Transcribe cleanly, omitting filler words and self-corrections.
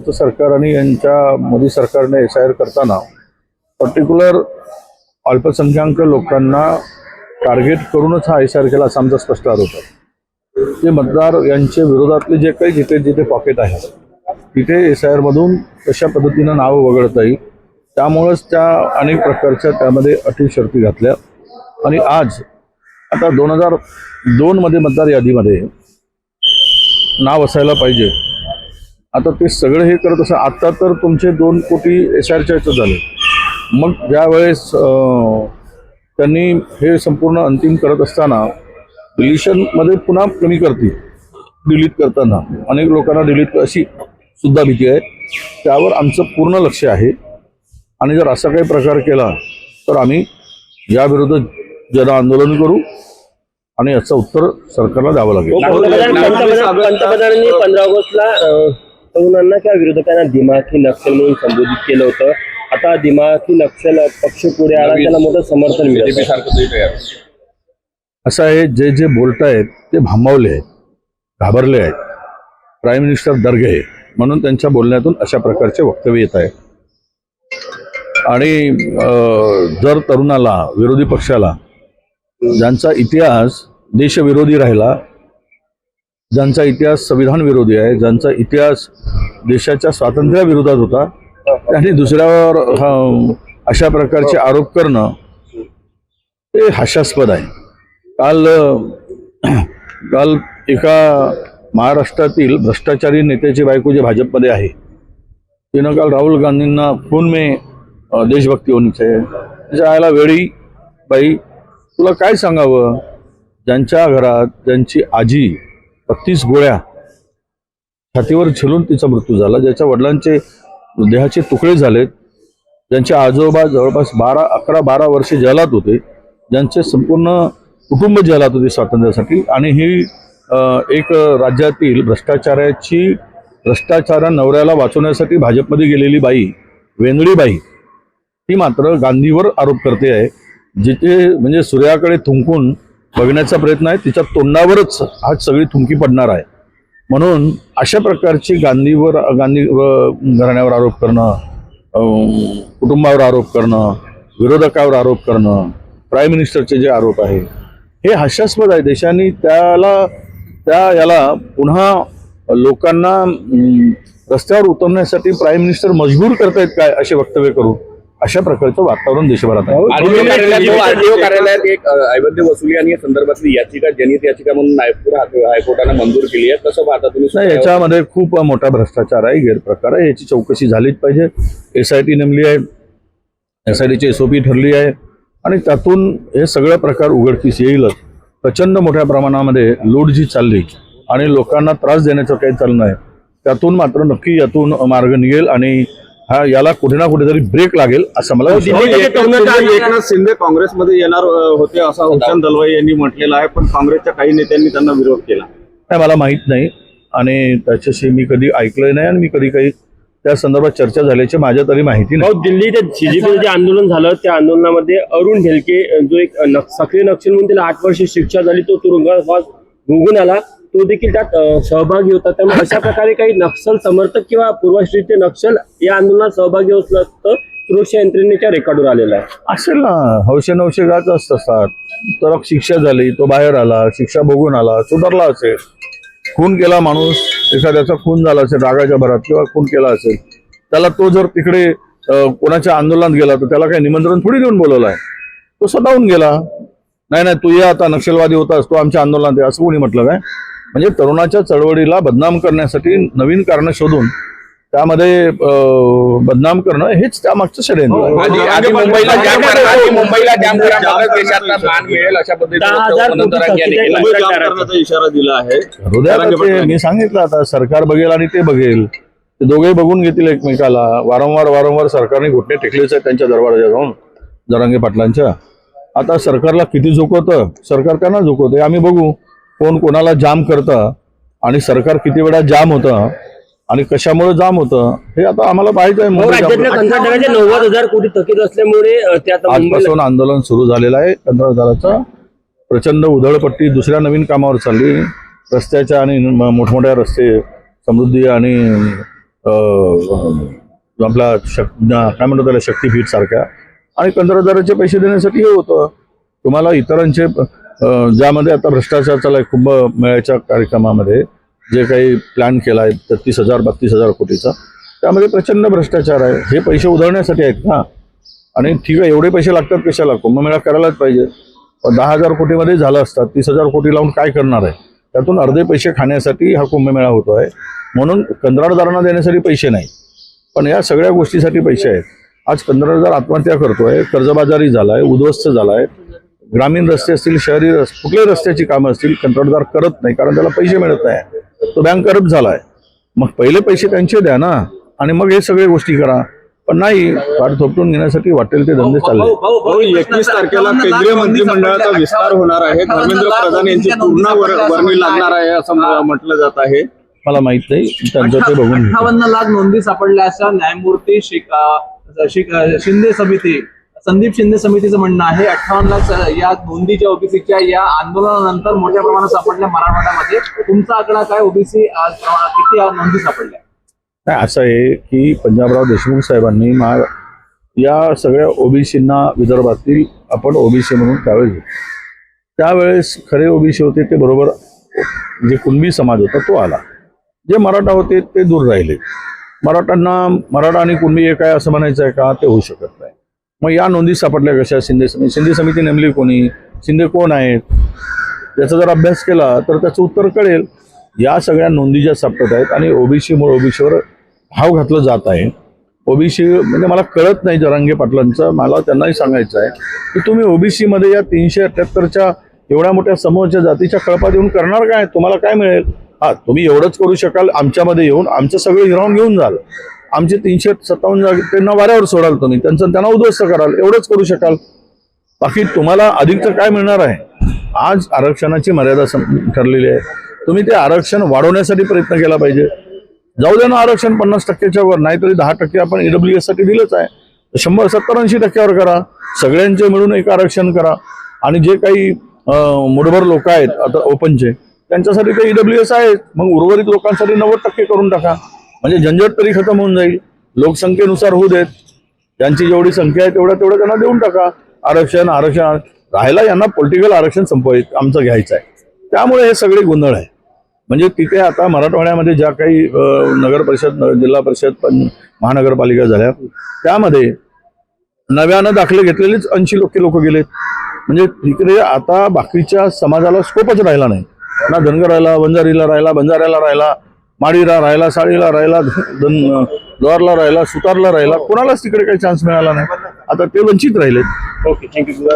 महाराष्ट्र सरकार आणि यांच्या मोदी सरकारने SIR करताना पर्टिक्युलर अल्पसंख्याक लोकांना टार्गेट करूनच हा SIR केला असा आमचा स्पष्ट आरोप आहे। ते मतदार यांच्या विरोधातले जे काही जिथे जिथे पॉकेट आहे तिथे SIR मधून कशा पद्धतीनं नावं वगळता येईल त्यामुळेच त्या अनेक प्रकारच्या त्यामध्ये अटी शर्ती घातल्या आणि आज आता 2002 मध्ये मतदार यादीमध्ये नाव असायला पाहिजे। आता ते सगळे हे करत असं आता तर तुमचे 2 कोटी SIRच्या याचं झाले। मग ज्यावेळेस त्यांनी हे संपूर्ण अंतिम करत असताना डिलिशनमध्ये पुन्हा कमी करतील डिलीट करताना अनेक लोकांना डिलीट अशी सुद्धा भीती आहे। त्यावर आमचं पूर्ण लक्ष आहे आणि जर असा काही प्रकार केला तर आम्ही याविरुद्ध जन आंदोलन करू आणि याचं उत्तर सरकारला द्यावं लागेल। पंतप्रधानांनी 15 ऑगस्टला तरुणांना किंवा विरोधकांना दिमाखी नक्षल म्हणून संबोधित केलं होतं। आता दिमाखी नक्षल पक्ष पुढे आला त्याला मोठं समर्थन मिळतं। असं आहे जे जे बोलतायत ते भांबावले आहेत, घाबरले आहेत, प्राईम मिनिस्टर दर्गे म्हणून त्यांच्या बोलण्यातून अशा प्रकारचे वक्तव्य येत आहे। आणि जर तरुणाला विरोधी पक्षाला ज्यांचा इतिहास देशविरोधी राहिला, ज्यांचा इतिहास संविधान विरोधी आहे, ज्यांचा इतिहास देशाच्या स्वातंत्र्याविरोधात होता, त्यांनी दुसऱ्यावर अशा प्रकारचे आरोप करणं हे हास्यास्पद आहे। काल एका महाराष्ट्रातील भ्रष्टाचारी नेत्याची बायको जे भाजपमध्ये आहे तिनं काल राहुल गांधींना फोन में देशभक्ती होनी चाहिए त्याच्या आयला वेळी बाई तुला काय सांगावं, ज्यांच्या घरात ज्यांची आजी 32 गोळ्या छातीवर झेलून तिचा मृत्यू झाला, ज्याच्या वडिलांचे देहाचे तुकडे झालेत, ज्यांचे आजोबा जवळपास 11-12 वर्षे जेलात होते, ज्यांचे संपूर्ण कुटुंब जेलात होते स्वातंत्र्यासाठी आणि ही एक राज्यातील भ्रष्टाचार नवऱ्याला वाचवण्यासाठी भाजपमध्ये गेलेली बाई वेंगडी बाई ती मात्र गांधीवर आरोप करते आहे। जिथे म्हणजे सूर्याकडे थुंकून बघण्याचा प्रयत्न आहे तिच्या तोंडावरच आज सगळी थुंकी पडणार आहे। म्हणून अशा प्रकारची गांधी घराण्यावर आरोप करणं, कुटुंबावर आरोप करणं, विरोधकावर आरोप करणं, प्राईम मिनिस्टरचे जे आरोप आहे हे हास्यास्पद आहे। देशाने याला पुन्हा लोकांना रस्त्यावर उतरण्यासाठी प्राईम मिनिस्टर मजबूर करतायत काय असे वक्तव्य करून अशा प्रकारचं वातावरण देशभरात आहे। आरटीओ कार्यालयात एक अवैध वसुली आणि संदर्भातली याचिका जनहित याचिका म्हणून नागपूर हायकोर्टाने मंजूर केली आहे, कसं पाहता तुम्ही? नाही, याच्यामध्ये खूप मोठा भ्रष्टाचार आहे, गैरप्रकार आहे, याची चौकशी झालीच पाहिजे। SIT नेमली आहे, SITची SOP ठरली आहे आणि त्यातून हे सगळे प्रकार उघडकीस येईलच। प्रचंड मोठ्या प्रमाणामध्ये लूट जी चालली आणि लोकांना त्रास देण्याचं काही चालणं आहे त्यातून मात्र नक्की यातून मार्ग निघेल आणि याला कुठे ना कुठेतरी ब्रेक लागेल असं मला एकनाथ शिंदे काँग्रेसमध्ये येणार होते असं हुसेन दलवाई यांनी म्हटलेलं आहे, पण काँग्रेसच्या काही नेत्यांनी त्यांना विरोध केला। नाही, मला माहीत नाही आणि त्याच्याशी मी कधी ऐकलंय नाही आणि मी कधी काही त्या संदर्भात चर्चा झाल्याची माझ्या तरी माहिती नाही। दिल्लीत CJP जे आंदोलन झालं त्या आंदोलनामध्ये अरुण ढेलके जो एक सक्रिय नक्षल म्हणून त्याला 8 वर्ष शिक्षा झाली, तो तुरुंगवास भोगून आला, तो देखील त्यात सहभागी होता। त्यामुळे अशा प्रकारे काही नक्षल समर्थक किंवा पूर्वाश्रमीचे नक्षल या आंदोलनात सहभागी असलं तर सुरक्षा यंत्रणेच्या रेकॉर्डवर आलेला आहे। असेल ना, हौशे गाच असतात, तर शिक्षा झाली, तो बाहेर आला, शिक्षा भोगून आला, सुधारला असेल, खून केला माणूस, एखाद्याचा खून झाला असेल रागाच्या भरात किंवा खून केला असेल, त्याला तो जर तिकडे कोणाच्या आंदोलनात गेला तर त्याला काही निमंत्रण थोडी देऊन बोलवलं आहे, तो स्वतःहून गेला। नाही तू ये आता नक्षलवादी होतास, तो आमच्या आंदोलनात आहे असं कोणी म्हटलं काय? म्हणजे तरुणाच्या चळवळीला बदनाम करण्यासाठी नवीन कारण शोधून त्यामध्ये बदनाम करणं हेच त्यामागचं षडयंत्र आहे। इशारा दिला आहे। मी सांगितलं आता सरकार बघेल आणि ते बघेल, ते दोघे बघून घेतील एकमेकाला। वारंवार सरकारने घुटणे टेकलेच आहेत त्यांच्या दरबाराच्या जाऊन जरांगे पाटलांच्या। आता सरकारला किती झोकवतं, सरकार त्यांना झोकवते, आम्ही बघू कोण कोणाला जाम करतं आणि सरकार किती वेळा जाम होतं आणि कशामुळे जाम होतं हे आता आम्हाला पाहिजे आहे। 90,000 कोटी थकीत असल्यामुळे आजपासून आंदोलन सुरू झालेलं आहे। 15,000चं प्रचंड उधळपट्टी दुसऱ्या नवीन कामावर चालली, रस्त्याच्या आणि मोठमोठ्या रस्ते समृद्धी आणि आपला काय म्हणतो त्याला शक्तीपीठ सारख्या, आणि कंत्राटदाराचे पैसे देण्यासाठी हे होतं. तुम्हाला इतरांचे ज्यामध्ये आता भ्रष्टाचार चाललाय कुंभमेळ्याच्या कार्यक्रमामध्ये जे काही प्लॅन केला आहे 33,000-32,000 कोटीचा, त्यामध्ये प्रचंड भ्रष्टाचार आहे. हे पैसे उधळण्यासाठी आहेत ना. आणि ठीक आहे, एवढे पैसे लागतात कशाला? कुंभमेळा करायलाच पाहिजे. 10,000 कोटीमध्ये झालं असतात, 30,000 कोटी लावून काय करणार आहे? त्यातून अर्धे पैसे खाण्यासाठी हा कुंभमेळा होतो आहे. म्हणून कंत्राटदारांना देण्यासाठी पैसे नाही, पण या सगळ्या गोष्टीसाठी पैसे आहेत. आज कंत्राटदार आत्महत्या करतोय, कर्जबाजारी झालाय, उद्ध्वस्त झालाय. ग्रामीण रस्ते असतील, शहरी कुठल्याही रस्त्याची कामं असतील, कंत्राटदार करत नाही कारण त्याला पैसे मिळत नाही. तो बँक करप्ट झालाय. मग पहिले पैसे त्यांचे द्या ना, आणि मग हे सगळे गोष्टी करा. पण नाही, पाठ थोपटून घेण्यासाठी वाटेल ते धंदे चालले. 21 तारखेला केंद्रीय मंत्रिमंडळाचा विस्तार होणार आहे. धर्मेंद्र प्रधान यांची पूर्ण वर्णी लागणार आहे असं म्हटलं जात आहे. मला माहित नाही, त्यांचं ते बघून घेऊ. 58 लाख नोंदी सापडल्या अशा न्यायमूर्ती शिंदे समिती, संदीप शिंदे समितीचं म्हणणं आहे. 58 लाख या नोंदी ज्या ओबीसीच्या या आंदोलनानंतर मोठ्या प्रमाणात सापडल्या मराठवाड्यामध्ये. तुमचा आकडा काय? ओबीसी किती नोंदी सापडल्या? नाही, असं आहे की पंजाबराव देशमुख साहेबांनी या सगळ्या ओबीसींना विदर्भातील आपण ओबीसी म्हणून त्यावेळेस त्यावेळेस खरे ओबीसी होते ते बरोबर, जे कुणबी समाज होता तो आला. जे मराठा होते ते दूर राहिले. मराठा आणि कुणबी एक आहे असं म्हणायचं आहे का? ते होऊ शकत नाही. मग या नोंदी सापडल्या कशा? शिंदे समिती नेमली कोणी? शिंदे कोण आहेत? याचा जर अभ्यास केला तर त्याचं उत्तर कळेल. या सगळ्या नोंदी ज्या सापडत आहेत आणि ओबीसीमुळे ओबीसीवर भाव घातलं जात आहे. ओबीसी म्हणजे मला कळत नाही जरांगे पाटलांचं, मला त्यांनाही सांगायचं आहे की तुम्ही ओबीसीमध्ये या 378च्या एवढ्या मोठ्या समूहाच्या जातीच्या कळपा देऊन करणार काय? तुम्हाला काय मिळेल? हा, तुम्ही एवढंच करू शकाल, आमच्यामध्ये येऊन आमचं सगळं हिरावून घेऊन जाल. आमचे 357 जागे त्यांना वाऱ्यावर सोडाल, तुम्ही त्यांना उद्ध्वस्त कराल, एवढंच करू शकाल. बाकी तुम्हाला अधिकचं काय मिळणार आहे? आज आरक्षणाची मर्यादा ठरलेली आहे. तुम्ही ते आरक्षण वाढवण्यासाठी प्रयत्न केला पाहिजे. जाऊ द्या ना आरक्षण 50%च्या वर, नाहीतरी 10% आपण EWS साठी दिलंच आहे. 70-80% करा. सगळ्यांचे मिळून एक आरक्षण करा. आणि जे काही मुठभर लोक आहेत आता ओपनचे, त्यांच्यासाठी ते EWS आहे. मग उर्वरित लोकांसाठी 90% करून टाका. म्हणजे झंझट तरी खतम होऊन जाईल. लोकसंख्येनुसार होऊ देत. ज्यांची जेवढी संख्या आहे तेवढं त्यांना देऊन टाका आरक्षण. राहायला यांना पॉलिटिकल आरक्षण आमचं घ्यायचं आहे. त्यामुळे हे सगळे गोंधळ आहे. म्हणजे तिथे आता मराठवाड्यामध्ये ज्या काही नगर परिषद, जिल्हा परिषद, महानगरपालिका झाल्या, त्यामध्ये नव्यानं दाखले घेतलेलेच 80 लोक गेलेत. म्हणजे तिकडे आता बाकीच्या समाजाला स्कोपच राहिला नाही ना. धनगराला, बंजाऱ्याला राहिला, माडीला राहिला, साडीला राहिला, द्वारला राहिला, सुतारला राहिला, कोणालाच तिकडे काही चान्स मिळाला नाही. आता ते वंचित राहिलेत. Okay, thank you.